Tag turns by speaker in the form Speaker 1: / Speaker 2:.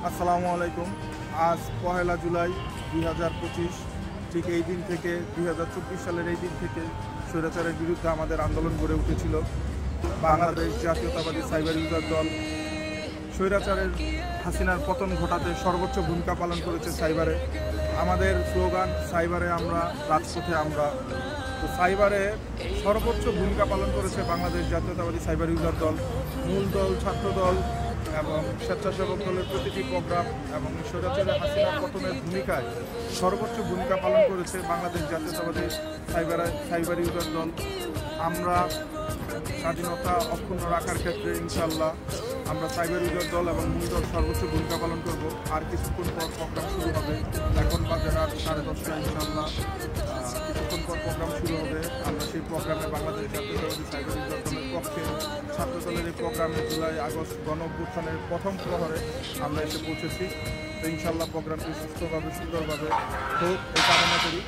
Speaker 1: আসসালামু আলাইকুম। আজ 1 জুলাই 2025, ঠিক এই দিন থেকে 2024 সালের এই দিন থেকে স্বৈরাচারের বিরুদ্ধে আমাদের আন্দোলন গড়ে উঠেছিল। বাংলাদেশ জাতীয়তাবাদী সাইবার ইউজার দল স্বৈরাচারের হাসিনার পতন ঘটাতে সর্বোচ্চ ভূমিকা পালন করেছে সাইবারে। আমাদের স্লোগান সাইবারে আমরা, রাজপথে আমরা। তো সাইবারে সর্বোচ্চ ভূমিকা পালন করেছে বাংলাদেশ জাতীয়তাবাদী সাইবার ইউজার দল। মূল দল, ছাত্র দল এবং স্বেচ্ছাসেবক দলের প্রতিটি প্রোগ্রাম এবং স্বৈরাচারের হাসিনার পতনের ভূমিকায় সর্বোচ্চ ভূমিকা পালন করেছে বাংলাদেশ জাতীয়তাবাদী সাইবার ইউজার দল। আমরা স্বাধীনতা অক্ষুণ্ণ রাখার ক্ষেত্রে ইনশাআল্লাহ আমরা সাইবার ইউজার দল এবং মূল দল সর্বোচ্চ ভূমিকা পালন করব। আর কিছুক্ষণ পর প্রোগ্রাম শুরু হবে। এখন বাজে রাত 10:30 ইনশাআল্লাহ কিছুক্ষণ পর প্রোগ্রাম শুরু হবে। আমরা সেই প্রোগ্রামে বাংলাদেশ জাতীয়তাবাদী সাইবার ইউজার দলের পক্ষে ছাত্র দলের এই প্রোগ্রামে জুলাই আগস্ট গণ অভ্যুত্থানের প্রথম প্রহরে আমরা এসে পৌঁছেছি। তো ইনশাআল্লাহ প্রোগ্রামটি সুস্থভাবে সুন্দরভাবে হোক এই কামনা করি।